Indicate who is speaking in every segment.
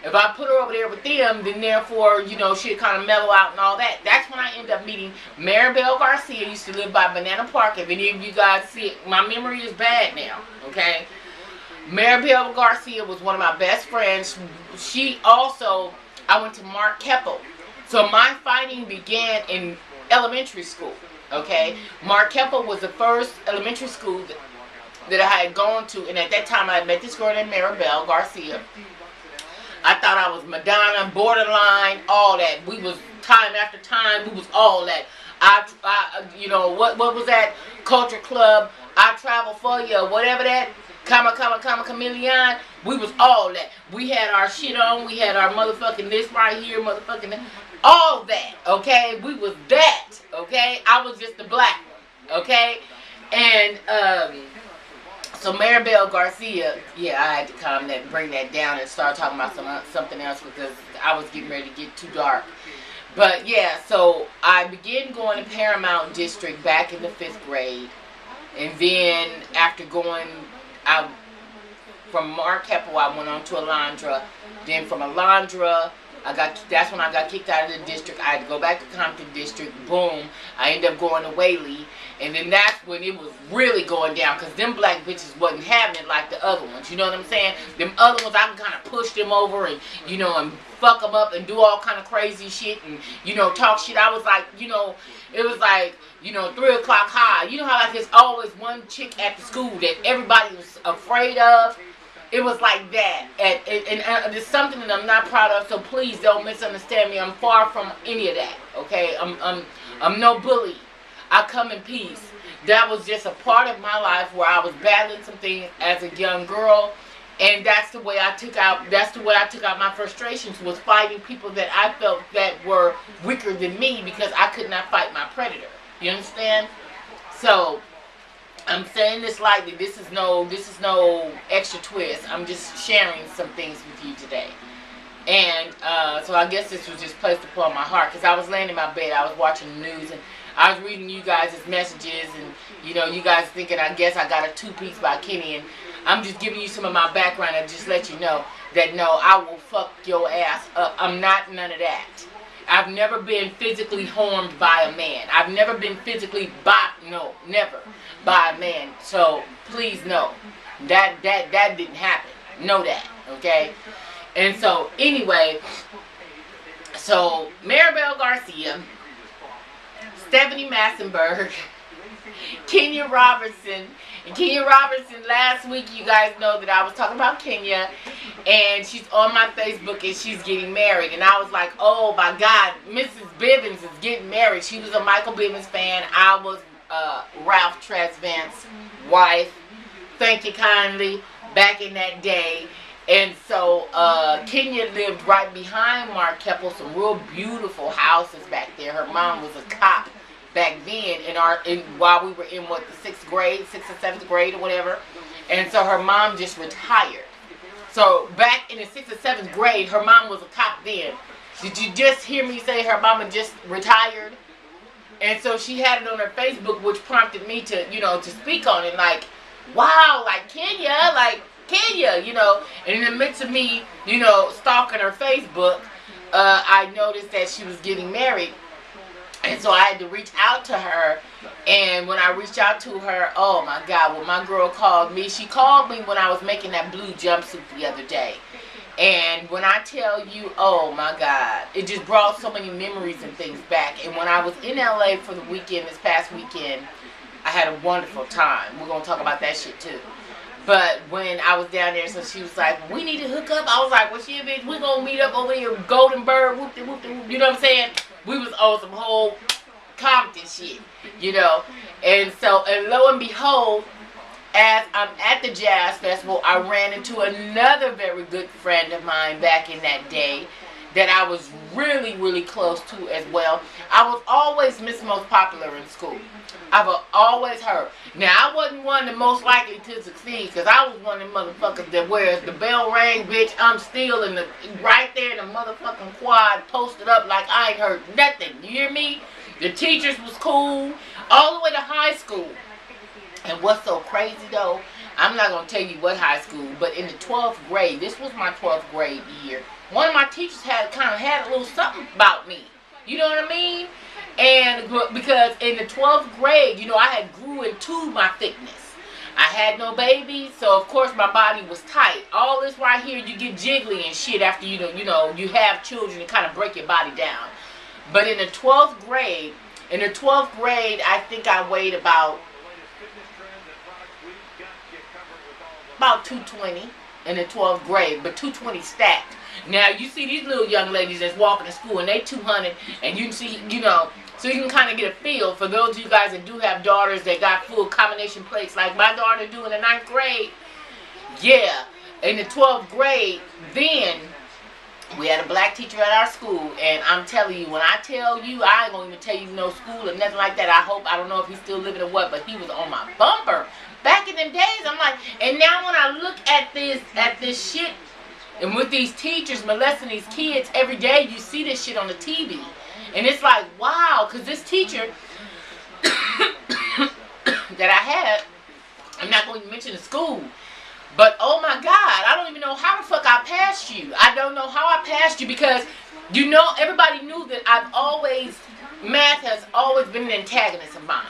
Speaker 1: If I put her over there with them, then therefore, she'd kind of mellow out and all that. That's when I ended up meeting Maribel Garcia. Used to live by Banana Park. If any of you guys see it, my memory is bad now, okay? Maribel Garcia was one of my best friends. She also, I went to Mark Keppel. So my fighting began in elementary school, okay? Mark Keppel was the first elementary school that I had gone to, and at that time I had met this girl named Maribel Garcia. I thought I was Madonna, borderline, all that. We was time after time. We was all that. What was that culture club? I travel for you, whatever that. Chameleon. We was all that. We had our shit on. We had our motherfucking this right here, motherfucking that. All that. Okay, we was that. Okay, I was just the black one. Okay, and So Maribel Garcia, yeah, I had to bring that down and start talking about something else because I was getting ready to get too dark. But yeah, so I began going to Paramount District back in the 5th grade. And then after going out from Mark Keppel, I went on to Alondra. Then from Alondra, that's when I got kicked out of the district. I had to go back to Compton District. Boom. I ended up going to Whaley. And then that's when it was really going down because them black bitches wasn't having it like the other ones. You know what I'm saying? Them other ones, I can kind of push them over and, and fuck them up and do all kind of crazy shit and, talk shit. I was like, it was like, 3 o'clock high. You know how like there's always one chick at the school that everybody was afraid of? It was like that. And there's something that I'm not proud of, so please don't misunderstand me. I'm far from any of that, okay? I'm no bully. I come in peace. That was just a part of my life where I was battling some things as a young girl, and that's the way I took out my frustrations, was fighting people that I felt that were weaker than me because I could not fight my predator. You understand? So I'm saying this lightly. This is no extra twist. I'm just sharing some things with you today. And so I guess this was just placed upon my heart because I was laying in my bed. I was watching the news and I was reading you guys' messages and, you guys thinking, I guess I got a 2-piece by Kenny. And I'm just giving you some of my background and just let you know that, no, I will fuck your ass up. I'm not none of that. I've never been physically harmed by a man. I've never been physically never by a man. So please know that didn't happen. Know that, okay? And so anyway, so Maribel Garcia, Stephanie Massenberg, Kenya Robertson. And Kenya Robertson, last week you guys know that I was talking about Kenya, and she's on my Facebook and she's getting married. And I was like, oh my God, Mrs. Bivens is getting married. She was a Michael Bivens fan. I was Ralph Tresvant's wife. Thank you kindly, back in that day. And so Kenya lived right behind Mark Keppel, some real beautiful houses back there. Her mom was a cop back then while we were in the 6th grade, 6th or 7th grade or whatever. And so her mom just retired. So back in the 6th or 7th grade, her mom was a cop then. Did you just hear me say her mama just retired? And so she had it on her Facebook, which prompted me to, to speak on it. Like, wow, like Kenya, And in the midst of me, stalking her Facebook, I noticed that she was getting married. And so I had to reach out to her. And when I reached out to her, oh my God, when my girl called me, she called me when I was making that blue jumpsuit the other day. And when I tell you, oh my God, it just brought so many memories and things back. And when I was in LA for the weekend, this past weekend, I had a wonderful time. We're going to talk about that shit too. But when I was down there, so she was like, we need to hook up. I was like, well, shit, bitch, we're going to meet up over here, Golden Bird, whoop-de-whoop-de-whoop. You know what I'm saying? We was on some whole Compton shit, And so, and lo and behold, as I'm at the Jazz Festival, I ran into another very good friend of mine back in that day that I was really, really close to as well. I was always Miss Most Popular in school. I've always heard. Now, I wasn't one of the most likely to succeed because I was one of the motherfuckers that wears the bell rang, bitch, I'm still right there in the motherfucking quad posted up like I ain't heard nothing. You hear me? The teachers was cool all the way to high school. And what's so crazy though, I'm not going to tell you what high school, but in the 12th grade, this was my 12th grade year, one of my teachers had a little something about me. You know what I mean? And because in the 12th grade, you know, I had grew into my thickness. I had no baby, so of course my body was tight. All this right here, you get jiggly and shit after you have children to kind of break your body down. But in the 12th grade, I think I weighed about 220 in the 12th grade, but 220 stacked. Now you see these little young ladies that's walking to school and they 200, and you can see, so you can kind of get a feel for those of you guys that do have daughters that got full combination plates like my daughter do in the 9th grade. Yeah, in the 12th grade, then we had a black teacher at our school, and I'm telling you, when I tell you, I ain't gonna even tell you no school or nothing like that. I don't know if he's still living or what, but he was on my bumper. Back in them days, I'm like, and now when I look at this shit, and with these teachers molesting these kids every day, you see this shit on the TV. And it's like, wow, because this teacher that I had, I'm not going to mention the school, but oh my God, I don't even know how the fuck I passed you. I don't know how I passed you because, everybody knew that math has always been an antagonist of mine.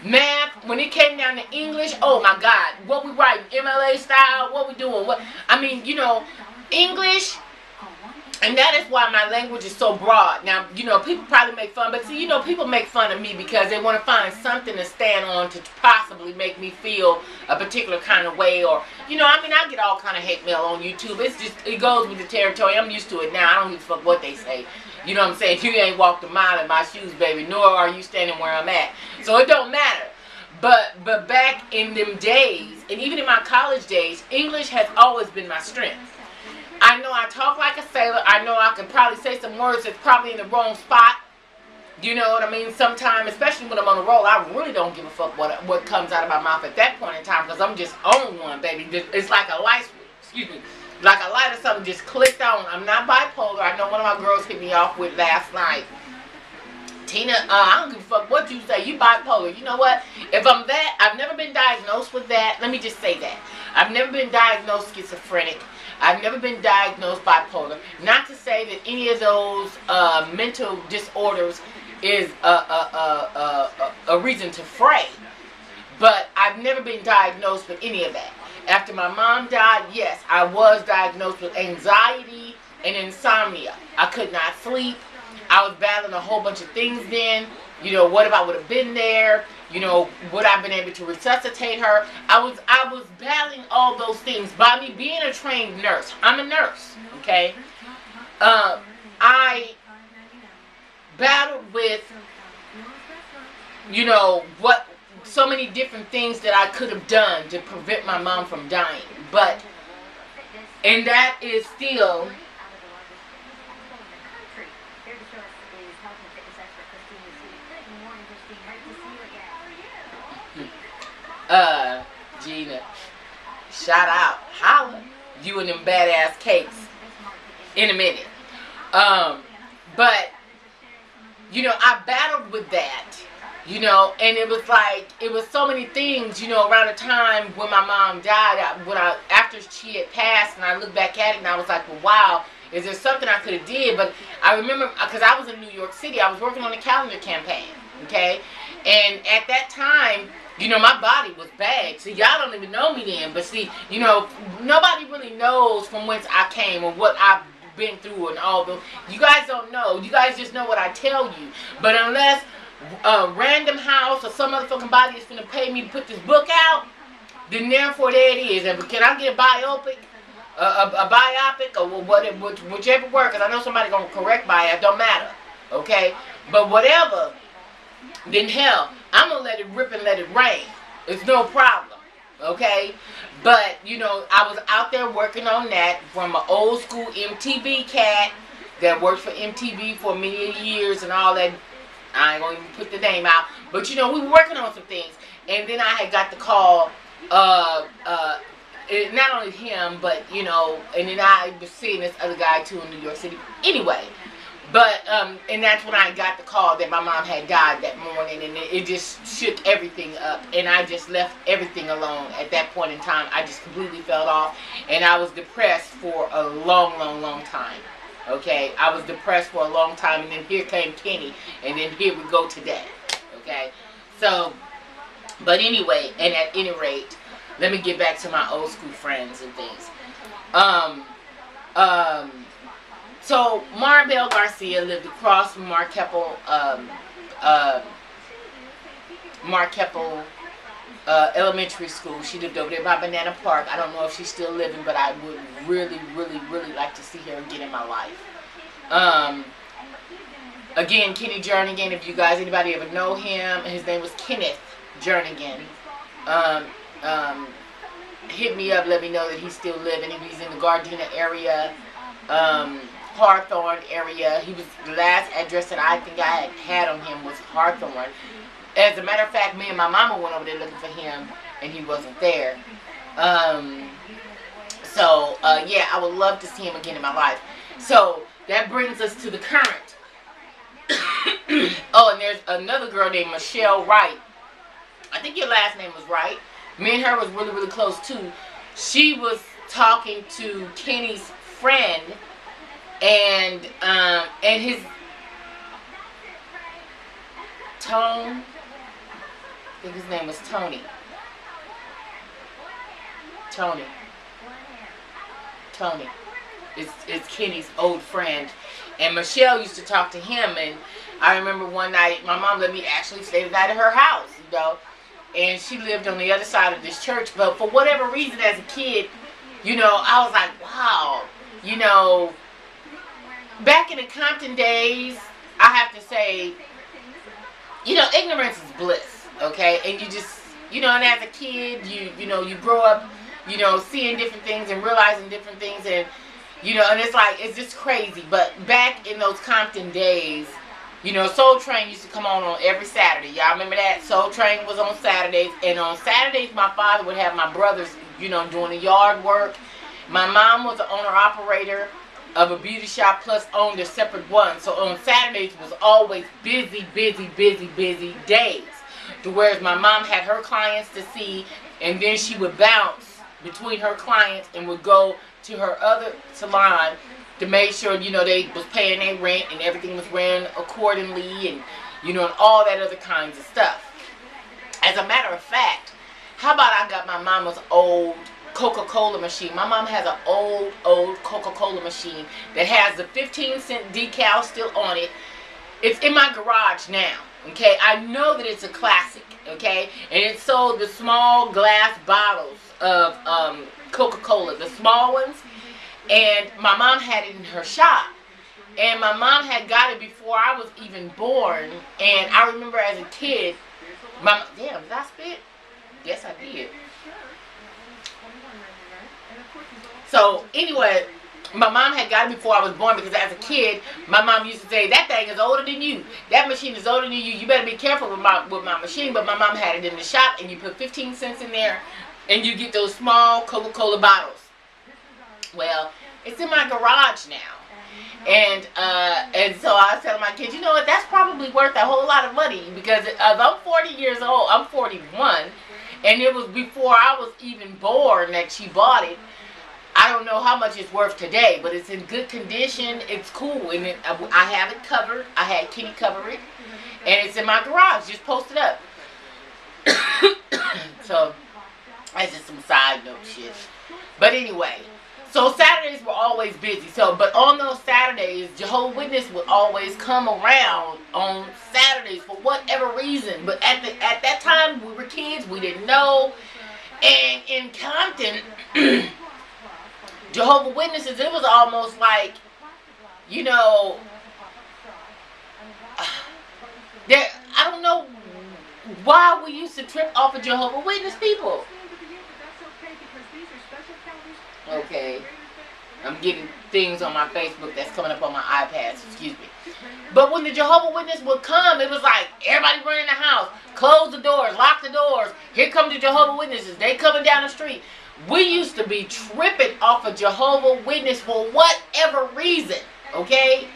Speaker 1: Math, when it came down to English, oh my God, what we write, MLA style, what we doing, English, and that is why my language is so broad. Now, people probably make fun, but see, people make fun of me because they want to find something to stand on to possibly make me feel a particular kind of way, or, I get all kind of hate mail on YouTube. It goes with the territory. I'm used to it now. I don't give a fuck what they say. You know what I'm saying? You ain't walked a mile in my shoes, baby, nor are you standing where I'm at. So it don't matter. But back in them days, and even in my college days, English has always been my strength. I know I talk like a sailor. I know I can probably say some words that's probably in the wrong spot. You know what I mean? Sometimes, especially when I'm on the roll, I really don't give a fuck what comes out of my mouth at that point in time because I'm just on one, baby. It's like a light switch. Like a light or something just clicked on. I'm not bipolar. I know one of my girls hit me off with last night. Tina, I don't give a fuck what you say. You bipolar. You know what? If I'm that, I've never been diagnosed with that. Let me just say that. I've never been diagnosed schizophrenic. I've never been diagnosed bipolar. Not to say that any of those mental disorders is a reason to fray. But I've never been diagnosed with any of that. After my mom died, yes, I was diagnosed with anxiety and insomnia. I could not sleep. I was battling a whole bunch of things then. What if I would have been there? Would I have been able to resuscitate her? I was battling all those things by me being a trained nurse. I'm a nurse, okay? I battled with, so many different things that I could have done to prevent my mom from dying. And that is still... Gina, shout out, holla, you and them badass cakes in a minute. But, I battled with that, and it was so many things, around the time when my mom died, after she had passed, and I looked back at it, and I was like, well, wow, is there something I could have did? But I remember, because I was in New York City, I was working on a calendar campaign, okay, and at that time, my body was bad. See, y'all don't even know me then. But see, nobody really knows from whence I came or what I've been through and all those. You guys don't know. You guys just know what I tell you. But unless Random House or some motherfucking body is going to pay me to put this book out, then therefore there it is. And can I get a biopic? A biopic or whichever word, because I know somebody going to correct by it. It don't matter. Okay? But whatever, then hell, I'm going to let it rip and let it rain. It's no problem. Okay? But, I was out there working on that from an old school MTV cat that worked for MTV for many years and all that. I ain't going to even put the name out. But, we were working on some things. And then I had got the call, not only him, but, and then I was seeing this other guy too in New York City. Anyway, But, and that's when I got the call that my mom had died that morning, and it just shook everything up, and I just left everything alone. At that point in time, I just completely fell off, and I was depressed for a long, long, long time. Okay, I was depressed for a long time, and then here came Kenny, and then here we go today. Okay, so, but anyway, and at any rate, let me get back to my old school friends and things. So Maribel Garcia lived across from Mark Keppel Elementary School. She lived over there by Banana Park. I don't know if she's still living, but I would really, really, really like to see her again in my life. Again, Kenny Jernigan, if you guys, anybody ever know him, his name was Kenneth Jernigan. Hit me up, let me know that he's still living. He's in the Gardena area, Hawthorne area. He was, the last address that I think I had on him was Hawthorne. As a matter of fact, me and my mama went over there looking for him, and he wasn't there. Yeah, I would love to see him again in my life. So that brings us to the current. Oh, and there's another girl named Michelle Wright. I think your last name was Wright. Me and her was really, really close too. She was talking to Kenny's friend, and his Tone. I think his name was Tony. It's Kenny's old friend. And Michelle used to talk to him, and I remember one night my mom let me actually stay the night at her house, you know. And she lived on the other side of this church, but for whatever reason as a kid, you know, I was like, wow, you know, back in the Compton days, I have to say, you know, ignorance is bliss, okay? And you just, you know, and as a kid, you know, you grow up, you know, seeing different things and realizing different things, and, you know, and it's like, it's just crazy. But back in those Compton days, you know, Soul Train used to come on every Saturday. Y'all remember that? Soul Train was on Saturdays, and on Saturdays, my father would have my brothers, you know, doing the yard work. My mom was the owner-operator of a beauty shop, plus owned a separate one. So on Saturdays was always busy days. To whereas my mom had her clients to see, and then she would bounce between her clients and would go to her other salon to make sure, you know, they was paying their rent and everything was ran accordingly, and, you know, and all that other kinds of stuff. As a matter of fact, how about I got my mama's old Coca-Cola machine. My mom has an old Coca-Cola machine that has the 15-cent decal still on it. It's in my garage now, okay? I know that it's a classic, okay? And it sold the small glass bottles of Coca-Cola, the small ones. And my mom had it in her shop. And my mom had got it before I was even born. And I remember as a kid, damn, did I spit? Yes, I did. So, anyway, my mom had got it before I was born, because as a kid, my mom used to say, that thing is older than you. That machine is older than you. You better be careful with my machine. But my mom had it in the shop, and you put 15 cents in there, and you get those small Coca-Cola bottles. Well, it's in my garage now. And so I was telling my kids, you know what, that's probably worth a whole lot of money, because I'm 40 years old, I'm 41, and it was before I was even born that she bought it. I don't know how much it's worth today, but it's in good condition, it's cool, and I have it covered, I had Kenny cover it, and it's in my garage, just posted up. So, that's just some side note shit. But anyway, so Saturdays were always busy. So, but on those Saturdays, Jehovah's Witness would always come around on Saturdays for whatever reason. But at that time, we were kids, we didn't know. And in Compton, Jehovah's Witnesses, it was almost like, you know, I don't know why we used to trip off of Jehovah's Witness people. Okay, I'm getting things on my Facebook that's coming up on my iPad, excuse me. But when the Jehovah's Witness would come, it was like everybody running the house, close the doors, lock the doors. Here come the Jehovah's Witnesses. They coming down the street. We used to be tripping off of Jehovah's Witness for whatever reason, okay?